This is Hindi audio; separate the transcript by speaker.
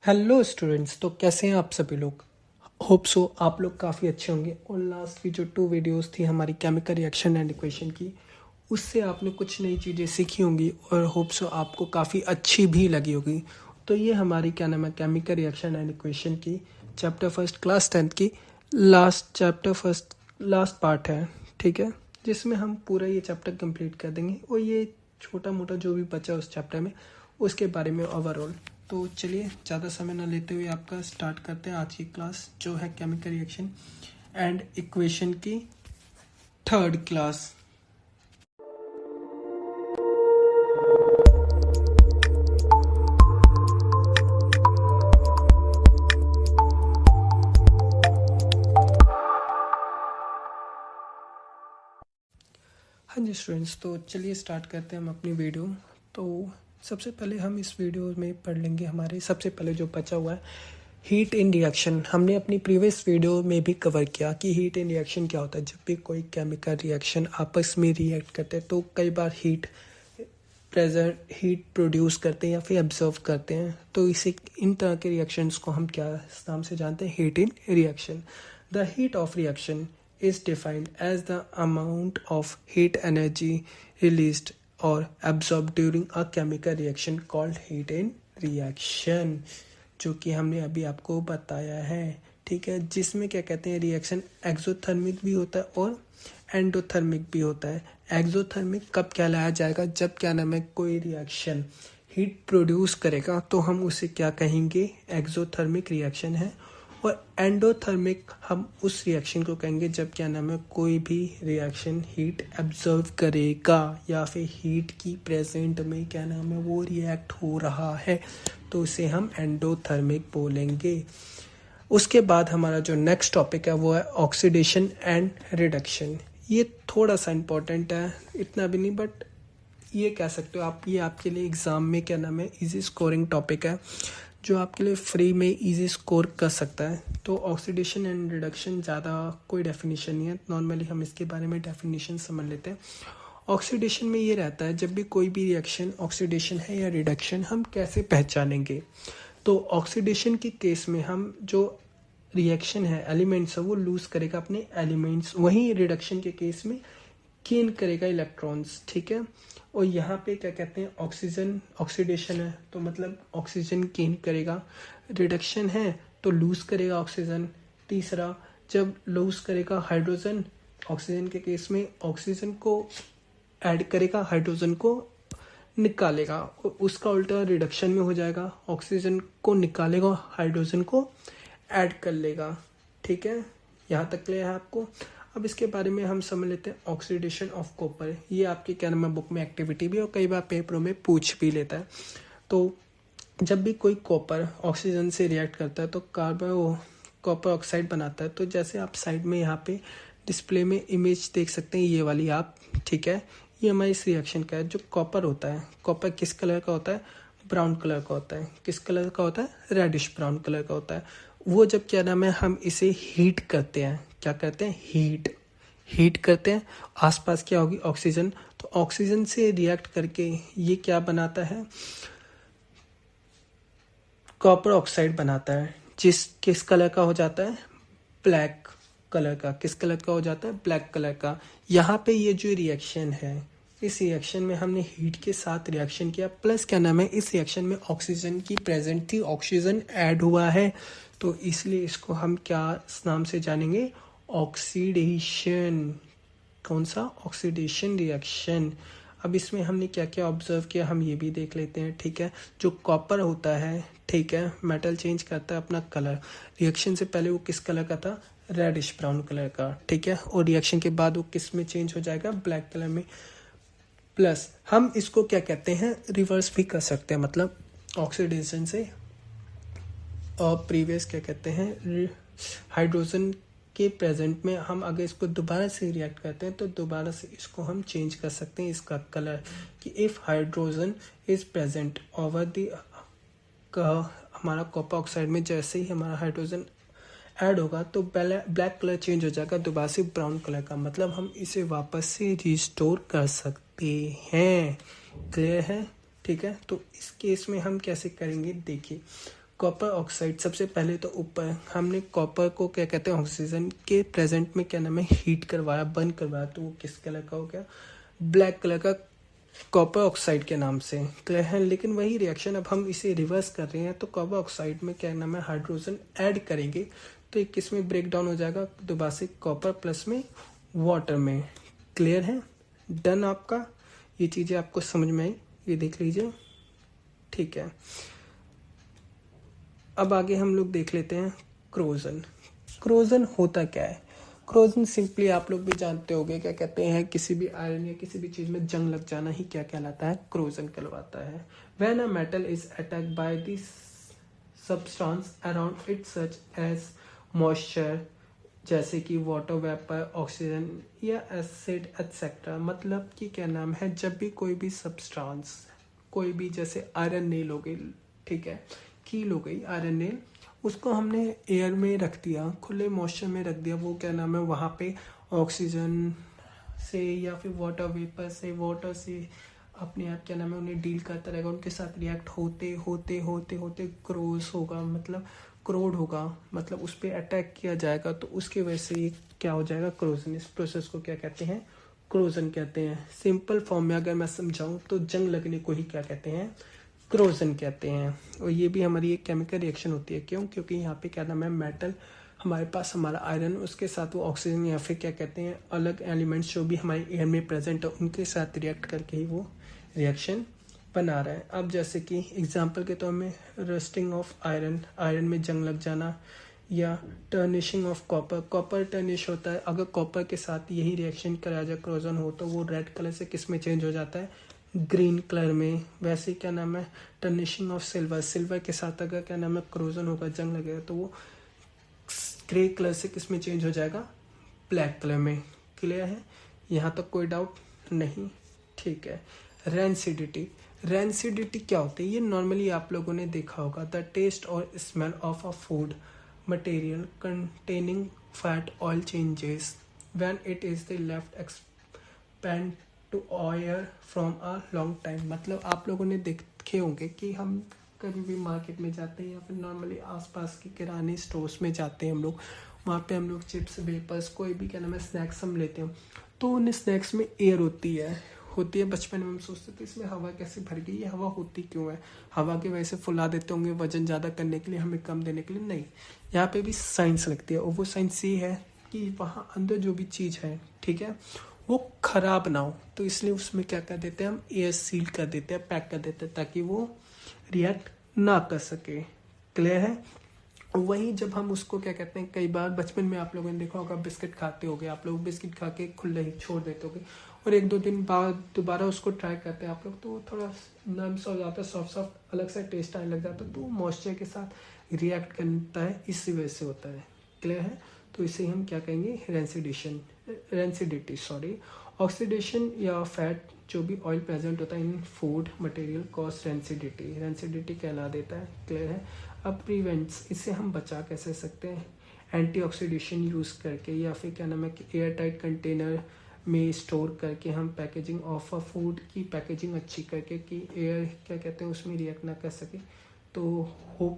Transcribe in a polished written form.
Speaker 1: Hello students. तो कैसे हैं आप सभी लोग। होप सो आप लोग काफ़ी अच्छे होंगे। और लास्ट की जो 2 वीडियोस थी हमारी केमिकल रिएक्शन एंड इक्वेशन की, उससे आपने कुछ नई चीज़ें सीखी होंगी और होप सो आपको काफ़ी अच्छी भी लगी होगी। तो ये हमारी क्या नाम है केमिकल रिएक्शन एंड इक्वेशन की चैप्टर फर्स्ट क्लास 10th की लास्ट पार्ट है, ठीक है, जिसमें हम पूरा ये चैप्टर कंप्लीट कर देंगे और ये छोटा मोटा जो भी बचा उस चैप्टर में उसके बारे में ओवरऑल। तो चलिए ज़्यादा समय ना लेते हुए आपका स्टार्ट करते हैं आज की क्लास, जो है केमिकल रिएक्शन एंड इक्वेशन की 3rd क्लास। हाँ जी स्टूडेंट्स, तो चलिए स्टार्ट करते हैं हम अपनी वीडियो। तो सबसे पहले हम इस वीडियो में पढ़ लेंगे हमारे सबसे पहले जो बचा हुआ है हीट इन रिएक्शन। हमने अपनी प्रीवियस वीडियो में भी कवर किया कि हीट इन रिएक्शन क्या होता है। जब भी कोई केमिकल रिएक्शन आपस में रिएक्ट करते हैं तो कई बार हीट प्रोड्यूस करते हैं या फिर एब्जॉर्व करते हैं। तो इसे इन तरह के रिएक्शंस को हम क्या नाम से जानते हैं, heat in reaction. The heat of reaction is defined as the amount of heat energy released or absorbed during a chemical reaction called heat in reaction, जो कि हमने अभी आपको बताया है, ठीक है। जिसमें क्या कहते हैं, रिएक्शन एक्सोथर्मिक भी होता है और एंडोथर्मिक भी होता है। एक्सोथर्मिक कब कहलाया जाएगा, जब क्या नाम है कोई रिएक्शन हीट प्रोड्यूस करेगा तो हम उसे क्या कहेंगे, एक्सोथर्मिक रिएक्शन है। और एंडोथर्मिक हम उस रिएक्शन को कहेंगे जब क्या नाम है कोई भी रिएक्शन हीट एब्जॉर्व करेगा या फिर हीट की प्रेजेंट में क्या नाम है वो रिएक्ट हो रहा है, तो उसे हम एंडोथर्मिक बोलेंगे। उसके बाद हमारा जो नेक्स्ट टॉपिक है वो है ऑक्सीडेशन एंड रिडक्शन। ये थोड़ा सा इम्पोर्टेंट है, इतना भी नहीं, बट ये कह सकते हो आप, ये आपके लिए एग्ज़ाम में क्या नाम है इजी स्कोरिंग टॉपिक है, जो आपके लिए फ्री में इजी स्कोर कर सकता है। तो ऑक्सीडेशन एंड रिडक्शन ज़्यादा कोई डेफिनेशन नहीं है, नॉर्मली हम इसके बारे में डेफिनेशन समझ लेते हैं। ऑक्सीडेशन में ये रहता है जब भी कोई भी रिएक्शन ऑक्सीडेशन है या रिडक्शन, हम कैसे पहचानेंगे। तो ऑक्सीडेशन के केस में हम जो रिएक्शन है एलिमेंट्स है वो लूज करेगा अपने एलिमेंट्स, वहीं रिडक्शन के केस में गेन करेगा इलेक्ट्रॉन्स, ठीक है। और यहाँ पे क्या कहते हैं, ऑक्सीजन ऑक्सीडेशन है तो मतलब ऑक्सीजन गेन करेगा, रिडक्शन है तो लूज करेगा ऑक्सीजन। तीसरा, जब लूज करेगा हाइड्रोजन, ऑक्सीजन के केस में ऑक्सीजन को ऐड करेगा, हाइड्रोजन को निकालेगा। उसका उल्टा रिडक्शन में हो जाएगा, ऑक्सीजन को निकालेगा, हाइड्रोजन को ऐड कर लेगा, ठीक है। यहाँ तक क्लियर है आपको। अब इसके बारे में हम समझ लेते हैं ऑक्सीडेशन ऑफ कॉपर। ये आपके क्या नाम है बुक में एक्टिविटी भी और कई बार पेपरों में पूछ भी लेता है। तो जब भी कोई कॉपर ऑक्सीजन से रिएक्ट करता है तो कॉपर ऑक्साइड बनाता है। तो जैसे आप साइड में यहाँ पे डिस्प्ले में इमेज देख सकते हैं, ये वाली आप, ठीक है। ये हमारे इस रिएक्शन का है। जो कॉपर होता है, कॉपर किस कलर का होता है, ब्राउन कलर का होता है। किस कलर का होता है, रेडिश ब्राउन कलर का होता है। वो जब क्या नाम है हम इसे हीट करते हैं, क्या करते हैं, हीट करते हैं, आसपास क्या होगी, ऑक्सीजन। तो ऑक्सीजन से रिएक्ट करके ये क्या बनाता है, कॉपर ऑक्साइड बनाता है, किस कलर का हो जाता है, ब्लैक कलर का। किस कलर का हो जाता है, ब्लैक कलर का। यहाँ पे ये जो रिएक्शन है, इस रिएक्शन में हमने हीट के साथ रिएक्शन किया, प्लस क्या नाम है इस रिएक्शन में ऑक्सीजन की प्रेजेंट थी, ऑक्सीजन ऐड हुआ है, तो इसलिए इसको हम क्या नाम से जानेंगे, ऑक्सीडेशन। कौन सा, ऑक्सीडेशन रिएक्शन। अब इसमें हमने क्या क्या ऑब्जर्व किया हम ये भी देख लेते हैं, ठीक है। जो कॉपर होता है, ठीक है, मेटल चेंज करता है अपना कलर। रिएक्शन से पहले वो किस कलर का था, रेडिश ब्राउन कलर का, ठीक है। और रिएक्शन के बाद वो किस में चेंज हो जाएगा, ब्लैक कलर में। प्लस हम इसको क्या कहते हैं, रिवर्स भी कर सकते हैं, मतलब ऑक्सीडेशन से और प्रीवियस क्या कहते हैं, हाइड्रोजन के प्रेजेंट में हम अगर इसको दोबारा से रिएक्ट करते हैं तो दोबारा से इसको हम चेंज कर सकते हैं इसका कलर, कि if hydrogen is present over the हमारा कॉपर ऑक्साइड में, जैसे ही हमारा हाइड्रोजन ऐड होगा तो ब्लैक कलर चेंज हो जाएगा दोबारा से ब्राउन कलर का, मतलब हम इसे वापस से रिस्टोर कर सकते हैं। क्लियर है, ठीक है। तो इस केस में हम कैसे करेंगे, देखिए कॉपर ऑक्साइड, सबसे पहले तो ऊपर हमने कॉपर को क्या कहते हैं ऑक्सीजन के प्रेजेंट में क्या नाम है हीट करवाया, बर्न करवाया, तो वो किस कलर का हो गया, ब्लैक कलर का, कॉपर ऑक्साइड के नाम से, क्लियर है। लेकिन वही रिएक्शन अब हम इसे रिवर्स कर रहे हैं, तो कॉपर ऑक्साइड में क्या नाम है हाइड्रोजन ऐड करेंगे, तो एक किस में ब्रेक डाउन हो जाएगा, दोबारा से कॉपर प्लस में वाटर में, क्लियर है। डन आपका, ये चीज़ें आपको समझ में आई, ये देख लीजिए, ठीक है। अब आगे हम लोग देख लेते हैं क्रोजन। क्रोजन होता क्या है? क्रोजन सिंपली आप लोग भी जानते होंगे, क्या कहते हैं, किसी भी आयरन या किसी भी चीज में जंग लग जाना ही क्या कहलाता है, क्रोजन कहलाता है। When a metal is attacked by this substance around it such as moisture, जैसे कि वाटर वेपर, ऑक्सीजन या एसिड एटसेट्रा। मतलब कि क्या नाम है, जब भी कोई भी सब्सटेंस, कोई भी जैसे आयरन नेल हो गई, ठीक है, कील हो गई आयरन नेल, उसको हमने एयर में रख दिया, खुले मॉइस्चर में रख दिया, वो क्या नाम है वहाँ पे ऑक्सीजन से या फिर वाटर वेपर से, वाटर से अपने आप क्या नाम है उन्हें डील करता रहेगा, उनके साथ रिएक्ट होते होते होते होते क्रोस होगा, मतलब क्रोड होगा, मतलब उस पर अटैक किया जाएगा, तो उसकी वजह से ये क्या हो जाएगा, क्रोजन। इस प्रोसेस को क्या कहते हैं, क्रोजन कहते हैं। सिंपल फॉर्म में अगर मैं समझाऊं तो जंग लगने को ही क्या कहते हैं, क्रोजन कहते हैं। और ये भी हमारी एक केमिकल रिएक्शन होती है, क्यों, क्योंकि यहाँ पे क्या नाम है मेटल, हमारे पास हमारा आयरन, उसके साथ वो ऑक्सीजन या फिर क्या कहते हैं अलग एलिमेंट्स जो भी हमारे एयर में प्रेजेंट है, उनके साथ रिएक्ट करके ही वो रिएक्शन बना रहा है। अब जैसे कि एग्जांपल के तौर में रस्टिंग ऑफ आयरन, आयरन में जंग लग जाना, या टर्निशिंग ऑफ कॉपर, कॉपर टर्निश होता है, अगर कॉपर के साथ यही रिएक्शन कराया जाए क्रोजन हो, तो वो रेड कलर से किस में चेंज हो जाता है, ग्रीन कलर में। वैसे क्या नाम है टर्निशिंग ऑफ सिल्वर, सिल्वर के साथ अगर क्या नाम है क्रोजन होगा, जंग लगेगा, तो वो ग्रे कलर से किस में चेंज हो जाएगा, ब्लैक कलर में। क्लियर है, यहाँ तक कोई डाउट नहीं, ठीक है। रेंसिडिटी, रेंसिडिटी क्या होती है, ये नॉर्मली आप लोगों ने देखा होगा, द टेस्ट और smell of a food material containing fat oil changes when it is the left expand to oil from a long time. मतलब आप लोगों ने देखे होंगे कि हम कभी भी मार्केट में जाते हैं या फिर नॉर्मली आसपास के किराने स्टोर्स में जाते हैं हम लोग, वहाँ पे हम लोग चिप्स, वेपर्स, कोई भी क्या नाम है स्नैक्स हम लेते हैं, तो उन स्नैक्स में एयर होती है। बचपन में हम सोचते थे इसमें हवा कैसे भर गई, ये हवा होती क्यों है, हवा की वजह से फुला देते होंगे वजन ज़्यादा करने के लिए, हमें कम देने के लिए, नहीं। यहाँ पे भी साइंस लगती है, और वो साइंस ये है कि वहाँ अंदर जो भी चीज़ है, ठीक है, वो खराब ना हो, तो इसलिए उसमें क्या कर देते हैं हम, एयर सील कर देते हैं, पैक कर देते हैं, ताकि वो रिएक्ट ना कर सके। क्लियर है। वही जब हम उसको क्या कहते हैं, कई बार बचपन में आप लोगों ने देखा होगा, बिस्किट खाते होगे आप लोग, बिस्किट खा के खुले ही छोड़ देते होगे, और एक दो दिन बाद दोबारा उसको ट्राई करते हैं आप लोग, तो थोड़ा नरम सा हो जाता है, सॉफ्ट सॉफ्ट अलग सा टेस्ट आने लग जाता है, तो मॉइस्चर के साथ रिएक्ट करता है, इसी वजह से होता है। क्लियर है, तो इसे हम क्या कहेंगे, रेंसिडिटी सॉरी। ऑक्सीडेशन या फैट जो भी ऑयल प्रेजेंट होता है इन फूड मटेरियल कॉज रेंसिडिटी कहला देता है। क्लियर है। अब प्रिवेंट्स, इससे हम बचा कैसे सकते हैं, एंटी ऑक्सीडेशन यूज़ करके, या फिर क्या नाम है कि एयर टाइट कंटेनर में स्टोर करके हम पैकेजिंग ऑफ अ फूड की पैकेजिंग अच्छी करके कि एयर क्या कहते हैं उसमें रिएक्ट ना कर सके। तो होप